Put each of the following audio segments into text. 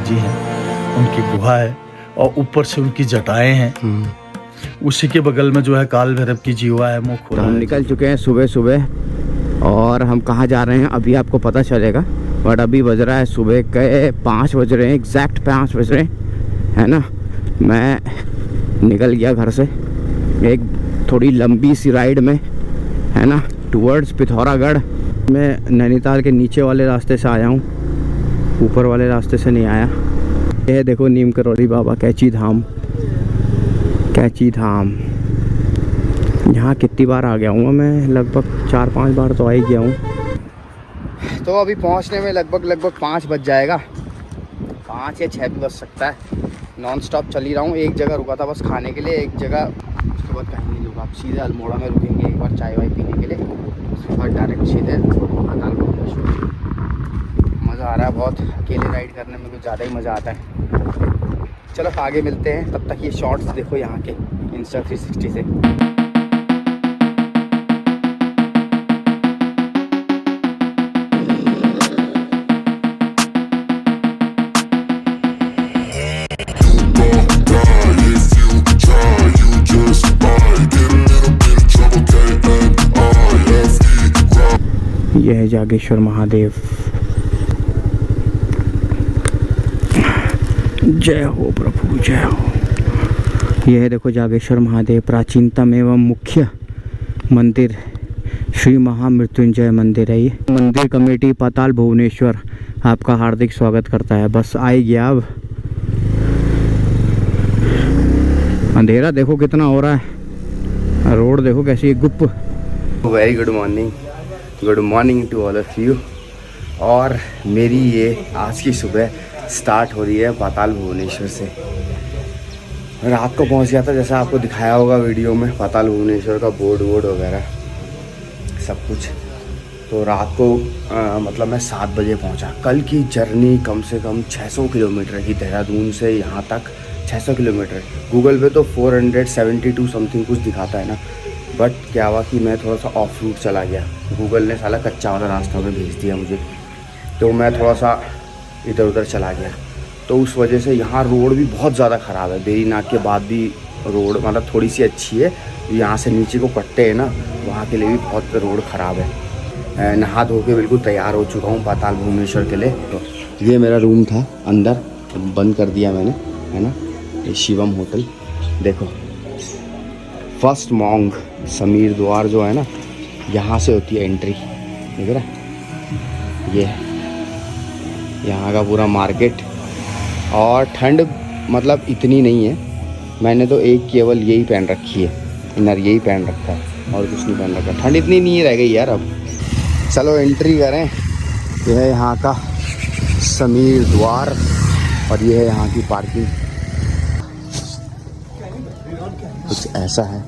जी हैं, उनकी गुहा है और ऊपर से उनकी जटाएं हैं। उसी के बगल में जो है काल भैरव की जीवा है, मुँह खोला। हम निकल चुके हैं सुबह सुबह और हम कहाँ जा रहे हैं अभी आपको पता चलेगा। बट अभी बज रहा है सुबह के 5 बज रहे हैं, एग्जैक्ट 5 बज रहे हैं, है ना। मैं निकल गया घर से एक थोड़ी लंबी सी राइड में, है ना, टूवर्ड्स पिथौरागढ़। मैं नैनीताल के नीचे वाले रास्ते से आया हूँ, ऊपर वाले रास्ते से नहीं आया। ये देखो नीम करौली बाबा, कैची धाम, कैची धाम। यहाँ कितनी बार आ गया हूँ मैं, लगभग 4-5 बार तो आ ही गया हूँ। तो अभी पहुँचने में लगभग 5 बज जाएगा, 5 या 6 भी बज सकता है। नॉन स्टॉप चल ही रहा हूँ। एक जगह रुका था बस खाने के लिए, एक जगह, उसके बाद कहीं नहीं रुका। आप सीधे अल्मोड़ा में रुकेंगे एक बार चाय वाय पीने के लिए, उसके बाद डायरेक्ट सीधे पाताल भुवनेश्वर। मज़ा आ रहा है बहुत, अकेले राइड करने में कुछ ज़्यादा ही मज़ा आता है। चलो आगे मिलते हैं, तब तक ये शॉर्ट्स देखो यहाँ के इंस्टा 360 से। यह है जागेश्वर महादेव। जय हो प्रभु, जय हो। यह है देखो जागेश्वर महादेव, प्राचीनतम एवं मुख्य मंदिर श्री महामृत्युंजय मंदिर है। ये मंदिर कमेटी पाताल भुवनेश्वर आपका हार्दिक स्वागत करता है। बस आ ही गया अब। अंधेरा देखो कितना हो रहा है, रोड देखो कैसी है गुप्प। Very good morning, good morning to all of you. और मेरी ये आज की सुबह स्टार्ट हो रही है पाताल भुवनेश्वर से। रात को पहुंच गया था, जैसा आपको दिखाया होगा वीडियो में, पाताल भुवनेश्वर का बोर्ड वगैरह सब कुछ। तो रात को मतलब मैं 7 बजे पहुंचा। कल की जर्नी कम से कम 600 किलोमीटर की, देहरादून से यहाँ तक 600 किलोमीटर। गूगल पे तो 472 समथिंग कुछ दिखाता है ना, बट क्या हुआ कि मैं थोड़ा सा ऑफ रूट चला गया। गूगल ने साला कच्चा वाला रास्ता में भेज दिया मुझे, तो मैं थोड़ा सा इधर उधर चला गया। तो उस वजह से यहाँ रोड भी बहुत ज़्यादा ख़राब है। बेरीनाग के बाद भी रोड मतलब थोड़ी सी अच्छी है, यहाँ से नीचे को कट्टे हैं ना, वहाँ के लिए भी बहुत रोड ख़राब है। नहा धो के बिल्कुल तैयार हो चुका हूँ पाताल भुवनेश्वर के लिए। तो ये मेरा रूम था, अंदर बंद कर दिया मैंने, है ना। ये शिवम होटल देखो, फर्स्ट मॉन्ग समीर द्वार जो है ना, यहाँ से होती है एंट्री, देख रहा है। ये यहाँ का पूरा मार्केट। और ठंड मतलब इतनी नहीं है, मैंने तो एक केवल यही पहन रखी है, इनर यही पहन रखा है और कुछ नहीं पहन रखा। ठंड इतनी नहीं रह गई यार अब। चलो एंट्री करें। यह है यहाँ का समीर द्वार और ये है यहाँ की पार्किंग। कुछ ऐसा है।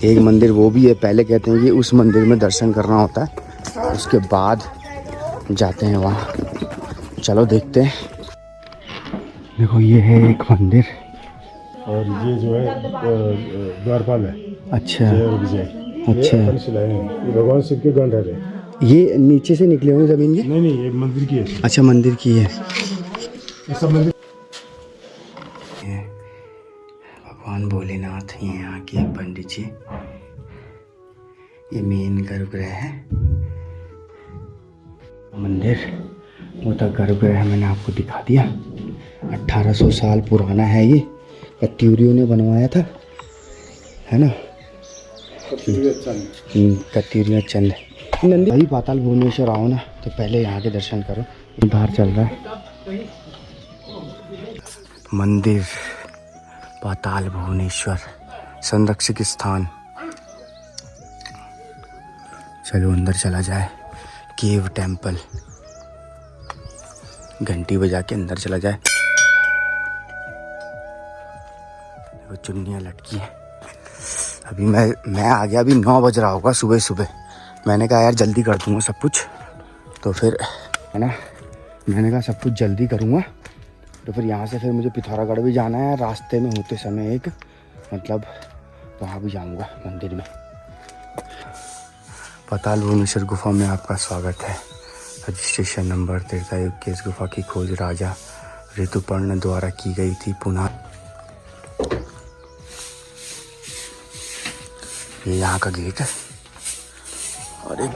एक मंदिर वो भी है, पहले कहते हैं कि उस मंदिर में दर्शन करना होता है, उसके बाद जाते हैं वहाँ। चलो देखते हैं। देखो ये है एक मंदिर, और ये जो है द्वारपाल है। अच्छा अच्छा, भगवान शिव के गण है। ये नीचे से निकले हुए जमीन के? नहीं, ये मंदिर की है। अच्छा मंदिर की है। ये सब मंदिर। भगवान भोलेनाथ ही हैं यहाँ के पंडित जी। ये मेन गर्भगृह है मंदिर। वो तक गर्भगृह मैंने आपको दिखा दिया। 1800 साल पुराना है ये, कत्यूरियों ने बनवाया था, है ना। कत्यूरिया चंद नंदी। भाई पाताल भुवनेश्वर आओ ना तो पहले यहाँ के दर्शन करो। बाहर चल रहा है मंदिर पाताल भुवनेश्वर संरक्षित स्थान। चलो अंदर चला जाए। केव टेम्पल, घंटी बजा के अंदर चला जाए। देखो चुन्नियाँ लटकी है। अभी मैं आ गया, अभी 9 बज रहा होगा सुबह सुबह। मैंने कहा यार जल्दी कर दूंगा सब कुछ, तो फिर है ना, मैंने कहा सब कुछ जल्दी करूँगा। तो फिर यहाँ से फिर मुझे पिथौरागढ़ भी जाना है। रास्ते में होते समय एक मतलब वहाँ भी जाऊँगा मंदिर में। पाताल भुवनेश्वर गुफा में आपका स्वागत है। रजिस्ट्रेशन नंबर त्रेतायुग की इस गुफा की खोज राजा ऋतुपर्ण द्वारा की गई थी। पुनः ये यहाँ का गेट है और एक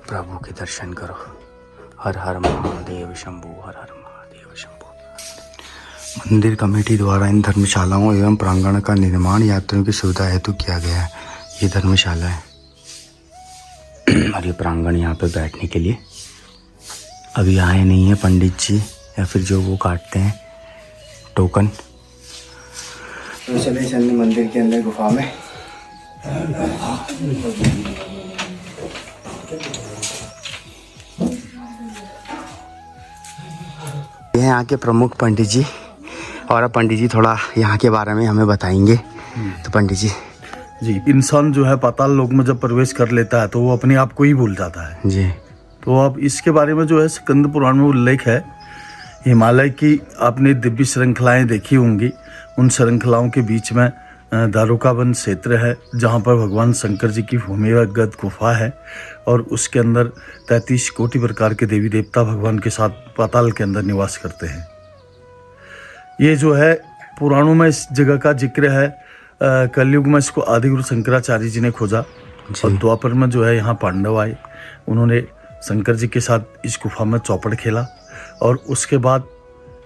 प्रभु के दर्शन करो। हर हर महादेव शंभू, हर हर महादेव शंभू। मंदिर कमेटी द्वारा इन धर्मशालाओं एवं प्रांगण का निर्माण यात्रियों की सुविधा हेतु किया गया है। ये धर्मशाला है और ये प्रांगण यहाँ पे बैठने के लिए। अभी आए नहीं है पंडित जी या फिर जो वो काटते हैं टोकन। तो चले चलने मंदिर के अंदर गुफा में। ये यहाँ के प्रमुख पंडित जी, और अब पंडित जी थोड़ा यहाँ के बारे में हमें बताएंगे। तो पंडित जी। जी, इंसान जो है पाताल लोक में जब प्रवेश कर लेता है तो वो अपने आप को ही भूल जाता है जी। तो अब इसके बारे में जो है स्कंद पुराण में उल्लेख है। हिमालय की आपने दिव्य श्रृंखलाएं देखी होंगी, उन श्रृंखलाओं के बीच में दारुका वन क्षेत्र है जहाँ पर भगवान शंकर जी की भूमिगत गुफा है और उसके अंदर 33 कोटि प्रकार के देवी देवता भगवान के साथ पाताल के अंदर निवास करते हैं। ये जो है पुराणों में इस जगह का जिक्र है। कलयुग में इसको आदिगुरु शंकराचार्य जी ने खोजा और द्वापर में जो है यहाँ पांडव आए, उन्होंने शंकर जी के साथ इस गुफा में चौपड़ खेला और उसके बाद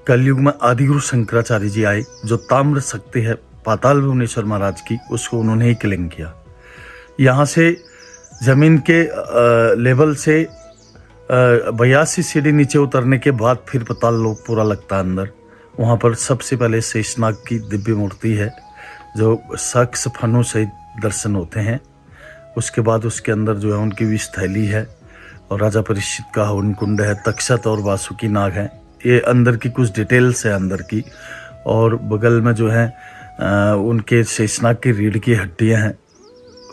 कलयुग में आदिगुरु शंकराचार्य जी आए जो ताम्र शक्ति है पाताल भुवनेश्वर महाराज की, उसको उन्होंने ही क्लेम किया। यहाँ से जमीन के लेवल से 82 सीढ़ी नीचे उतरने के बाद फिर पाताल लोक पूरा लगता है अंदर। वहाँ पर सबसे पहले शेषनाग की दिव्य मूर्ति है जो सक्स फनों से दर्शन होते हैं। उसके बाद उसके अंदर जो है उनकी विष थैली है और राजा परीक्षित का हवन कुंड है, तक्षत और वासुकी नाग है। ये अंदर की कुछ डिटेल्स है अंदर की। और बगल में जो है उनके शेषनाग की रीढ़ की हड्डियां हैं।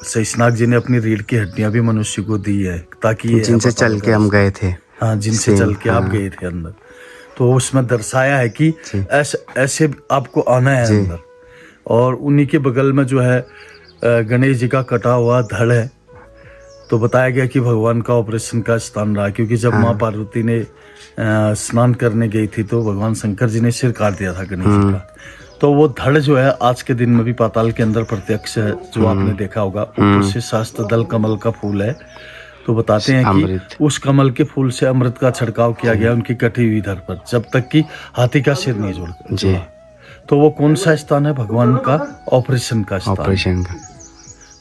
शेषनाग जी ने अपनी रीढ़ की हड्डियां भी मनुष्य को दी है ताकि ये जिनसे चल के हम गए थे। हाँ, जिनसे चल के आप गए थे अंदर, तो उसमें दर्शाया है कि ऐसे आपको आना है अंदर। और उन्हीं के बगल में जो है गणेश जी का कटा हुआ धड़ है। तो बताया गया कि भगवान का ऑपरेशन का स्थान रहा, क्योंकि जब माँ पार्वती ने स्नान करने गई थी तो भगवान शंकर जी ने सिर काट दिया था गणेश जी का। तो वो धड़ जो है आज के दिन में भी पाताल के अंदर प्रत्यक्ष है, जो आपने देखा होगा। ऊपर से शास्त्र दल कमल का फूल है, तो बताते हैं कि उस कमल के फूल से अमृत का छिड़काव किया गया उनकी कटी हुई धड़ पर, जब तक कि हाथी का सिर नहीं जुड़ा। तो वो कौन सा स्थान है? भगवान का ऑपरेशन का स्थान। ऑपरेशन का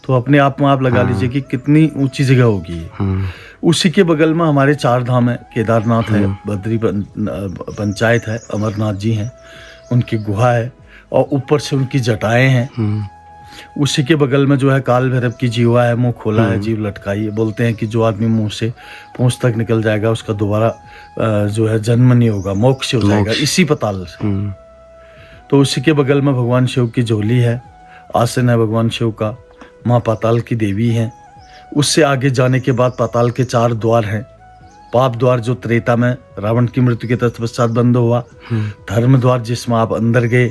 तो अपने आप में आप लगा लीजिए कि कितनी ऊंची जगह होगी। उसी के बगल में हमारे 4 धाम है, केदारनाथ है, बद्री पंचायत है, अमरनाथ जी हैं, उनकी गुहा है और ऊपर से उनकी जटाएं हैं। उसी के बगल में जो है काल भैरव की जीवा है, मुंह खोला है, जीव लटकाई है। बोलते हैं कि जो आदमी मुंह से पूंछ तक निकल जाएगा उसका दोबारा जो है जन्म नहीं होगा, मोक्ष हो जाएगा इसी पाताल से। तो उसी के बगल में भगवान शिव की झोली है, आसन है भगवान शिव का, माँ पाताल की देवी हैं। उससे आगे जाने के बाद पाताल के 4 द्वार हैं। पाप द्वार जो त्रेता में रावण की मृत्यु के तत्पश्चात बंद हुआ, धर्म द्वार जिसमें आप अंदर गए,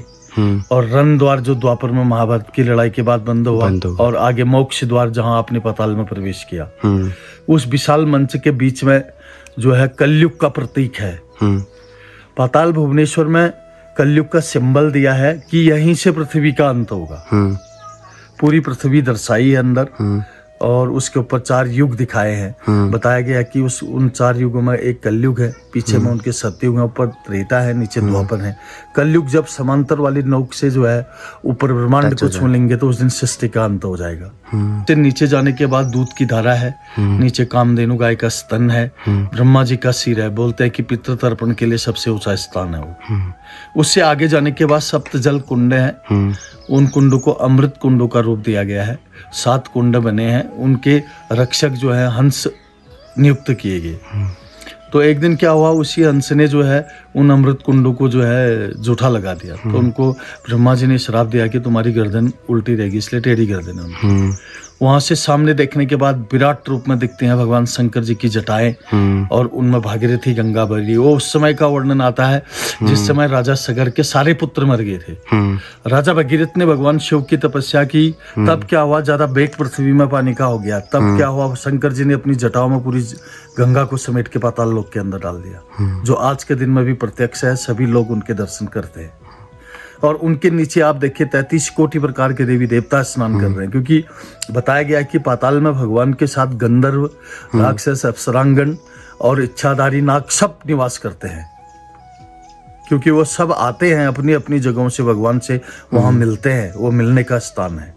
और रण द्वार जो द्वापर में महाभारत की लड़ाई के बाद बंद हुआ, और आगे मोक्ष द्वार जहां आपने पाताल में प्रवेश किया। उस विशाल मंच के बीच में जो है कलयुग का प्रतीक है। पाताल भुवनेश्वर में कलयुग का सिंबल दिया है कि यहीं से पृथ्वी का अंत होगा। पूरी पृथ्वी दर्शाई है अंदर और उसके ऊपर 4 युग दिखाए हैं। बताया गया कि उन 4 युगों में एक कलयुग है, पीछे में उनके सतयुग है, ऊपर त्रेता है, नीचे द्वापर है। कलयुग जब समांतर वाली नोक से जो है ऊपर ब्रह्मांड को छू लेंगे तो उस दिन सृष्टि का अंत हो जाएगा। फिर नीचे जाने के बाद दूध की धारा है, नीचे कामधेनु गाय का स्तन है, ब्रह्मा जी का सिर है। बोलते हैं कि पितृ तर्पण के लिए सबसे ऊंचा स्थान है वो। उससे आगे जाने के बाद सप्त जल कुंड है। उन कुंडों को अमृत कुंडों का रूप दिया गया है। 7 कुंड बने हैं, उनके रक्षक जो है हंस नियुक्त किए गए। तो एक दिन क्या हुआ, उसी हंस ने जो है उन अमृत कुंडों को जो है जूठा लगा दिया। तो उनको ब्रह्मा जी ने श्राप दिया कि तुम्हारी गर्दन उल्टी रहेगी, इसलिए टेढ़ी कर देना। वहां से सामने देखने के बाद विराट रूप में दिखते हैं भगवान शंकर जी की जटाएं और उनमें भागीरथी गंगा बह रही। वो उस समय का वर्णन आता है जिस समय राजा सगर के सारे पुत्र मर गए थे। राजा भगीरथ ने भगवान शिव की तपस्या की, तब क्या हुआ, ज्यादा वेग पृथ्वी में पानी का हो गया। तब क्या हुआ, शंकर जी ने अपनी जटाओं में पूरी गंगा को समेट के पाताल लोक के अंदर डाल दिया, जो आज के दिन में भी प्रत्यक्ष है। सभी लोग उनके दर्शन करते हैं और उनके नीचे आप देखिए 33 कोटि प्रकार के देवी देवता स्नान कर रहे हैं, क्योंकि बताया गया है कि पाताल में भगवान के साथ गंधर्व, राक्षस, अप्सरांगण और इच्छाधारी नाग सब निवास करते हैं, क्योंकि वो सब आते हैं अपनी अपनी जगहों से भगवान से वहां मिलते हैं। वो मिलने का स्थान है।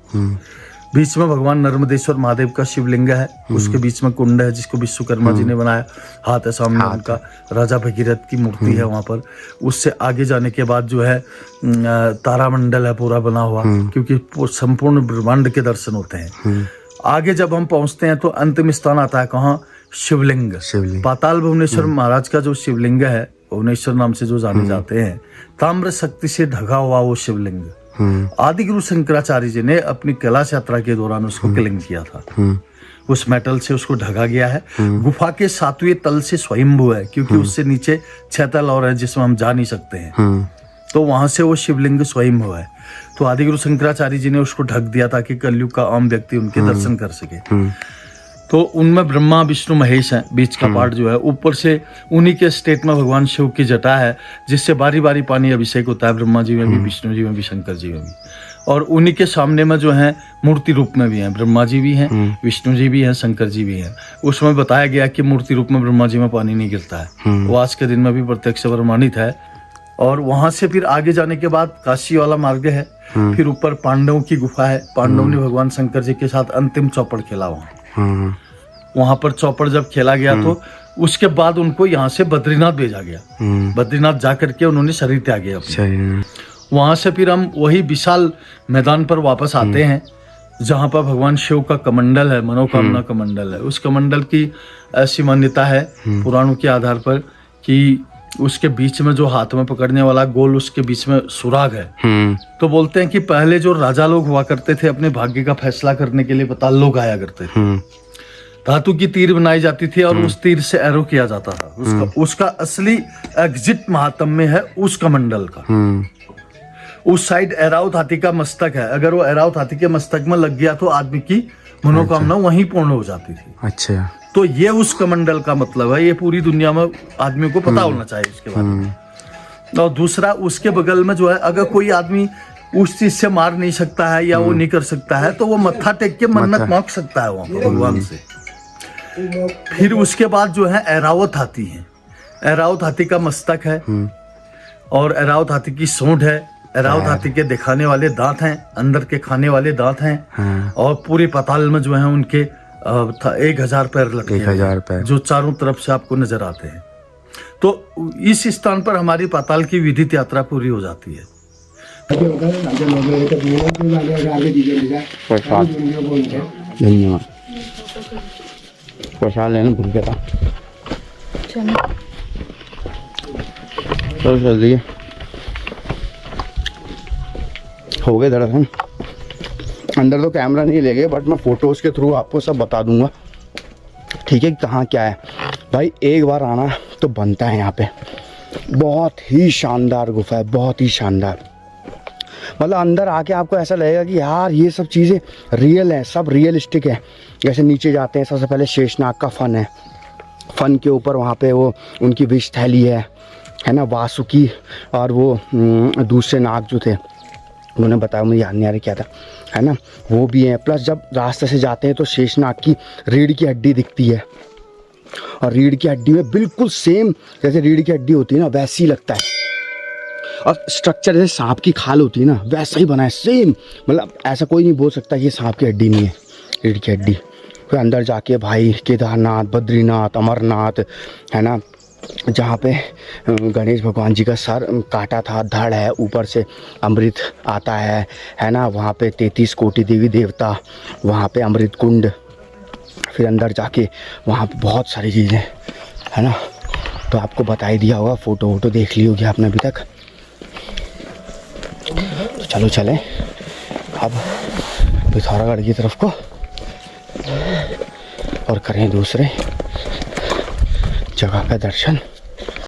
बीच में भगवान नर्मदेश्वर महादेव का शिवलिंग है, उसके बीच में कुंड है जिसको विश्वकर्मा जी ने बनाया। हाथ है सामने उनका, राजा भगीरथ की मूर्ति है वहां पर। उससे आगे जाने के बाद जो है तारामंडल है पूरा बना हुआ, क्योंकि संपूर्ण ब्रह्मांड के दर्शन होते हैं। आगे जब हम पहुंचते हैं तो अंतिम स्थान आता है कहाँ, शिवलिंग। पाताल भुवनेश्वर महाराज का जो शिवलिंग है, भुवनेश्वर नाम से जो जाने जाते हैं, ताम्र शक्ति से ढका हुआ वो शिवलिंग आदि गुरु शंकराचार्य जी ने अपनी कैलाश यात्रा के दौरान उसको क्लिंग किया था। उस मेटल से उसको ढका गया है। गुफा के 7वें तल से स्वयंभू है, क्योंकि उससे नीचे 6 तल और है जिसमें हम जा नहीं सकते हैं। तो वहां से वो शिवलिंग स्वयंभू है। तो आदि गुरु शंकराचार्य जी ने उसको ढक दिया ताकि कलयुग का आम व्यक्ति उनके दर्शन कर सके। तो उनमें ब्रह्मा विष्णु महेश हैं, बीच का पार्ट जो है। ऊपर से उन्हीं के स्टेट में भगवान शिव की जटा है, जिससे बारी बारी पानी अभिषेक होता है, ब्रह्मा जी में भी, विष्णु जी में भी, शंकर जी में भी। और उन्हीं के सामने में जो है मूर्ति रूप में भी हैं, ब्रह्मा जी भी हैं, विष्णु जी भी हैं, शंकर जी भी हैं। उसमें बताया गया कि मूर्ति रूप में ब्रह्मा जी में पानी नहीं गिरता है, वो आज के दिन में भी प्रत्यक्ष प्रमाणित है। और वहां से फिर आगे जाने के बाद काशी वाला मार्ग है। फिर ऊपर पांडवों की गुफा है। पांडवों ने भगवान शंकर जी के साथ अंतिम चौपड़ खेला वहां पर चौपड़ जब खेला गया तो उसके बाद उनको यहाँ से बद्रीनाथ भेजा गया। बद्रीनाथ जाकर के उन्होंने शरीर त्यागे अपने। वहां से फिर हम वही विशाल मैदान पर वापस आते हैं, जहां पर भगवान शिव का कमंडल है, मनोकामना कमंडल है। उस कमंडल की ऐसी मान्यता है पुराणों के आधार पर कि उसके बीच में जो हाथ में पकड़ने वाला गोल, उसके बीच में सुराग है। तो बोलते हैं कि पहले जो राजा लोग हुआ करते थे, अपने भाग्य का फैसला करने के लिए पाताल लोक आया करते थे। धातु की तीर बनाई जाती थी और उस तीर से एरो किया जाता था। उसका असली एग्जिट महात्म्य है उस कमंडल का। उस साइड ऐरावत हाथी का मस्तक है। अगर वो ऐरावत हाथी के मस्तक में लग गया तो आदमी की मनोकामना वहीं पूर्ण हो जाती थी। अच्छा, तो ये उस कमंडल का मतलब है। ये पूरी दुनिया में आदमी को पता होना चाहिए इसके बारे में। और दूसरा, उसके बगल में जो है, अगर कोई आदमी उस चीज से मार नहीं सकता है या वो नहीं कर सकता है, तो वो मत्था टेक के मन्नत मांग सकता है वहां पर भगवान से। फिर उसके बाद जो है ऐरावत हाथी है। ऐरावत हाथी का मस्तक है और ऐरावत हाथी की सूंड है। ऐरावत हाथी के दिखाने वाले दांत हैं, अंदर के खाने वाले दांत हैं। और पूरे पाताल में जो है उनके 1000 पैर लटके हैं, 1000 पैर, जो चारों तरफ से आपको नजर आते हैं। तो इस स्थान पर हमारी पाताल की विधित यात्रा पूरी हो जाती है। धन्यवाद। प्रसाद लेना भूल गया था। चलो जल्दी हो गए दर्शन। अंदर तो कैमरा नहीं ले गए, बट मैं फोटोज़ के थ्रू आपको सब बता दूंगा, ठीक है, कहाँ क्या है। भाई एक बार आना तो बनता है यहाँ पे। बहुत ही शानदार गुफा है, बहुत ही शानदार। मतलब अंदर आके आपको ऐसा लगेगा कि यार ये सब चीज़ें रियल हैं, सब रियलिस्टिक है। जैसे नीचे जाते हैं, सबसे पहले शेषनाग का फन है। फन के ऊपर वहाँ पे वो उनकी विष थैली है ना, वासुकी और वो दूसरे नाग जो थे, उन्होंने बताया, मुझे याद नहीं आ रहा क्या था, है ना, वो भी है। प्लस जब रास्ते से जाते हैं तो शेषनाग की रीढ़ की हड्डी दिखती है, और रीढ़ की हड्डी में बिल्कुल सेम जैसे रीढ़ की हड्डी होती है ना, वैसी लगता है। और स्ट्रक्चर जैसे सांप की खाल होती है ना, वैसा ही बना है सेम। मतलब ऐसा कोई नहीं बोल सकता ये सांप की हड्डी नहीं है, रीढ़ की हड्डी। फिर अंदर जाके भाई केदारनाथ, बद्रीनाथ, अमरनाथ, है ना, जहाँ पे गणेश भगवान जी का सर काटा था, धड़ है, ऊपर से अमृत आता है ना, वहाँ पे 33 कोटि देवी देवता, वहाँ पे अमृत कुंड। फिर अंदर जाके वहाँ पे बहुत सारी चीज़ें, है ना, तो आपको बता ही दिया होगा, फ़ोटो वोटो देख ली होगी आपने अभी तक। तो चलो चलें अब पिथौरागढ़ की तरफ को। और करें दूसरे जगह पे दर्शन।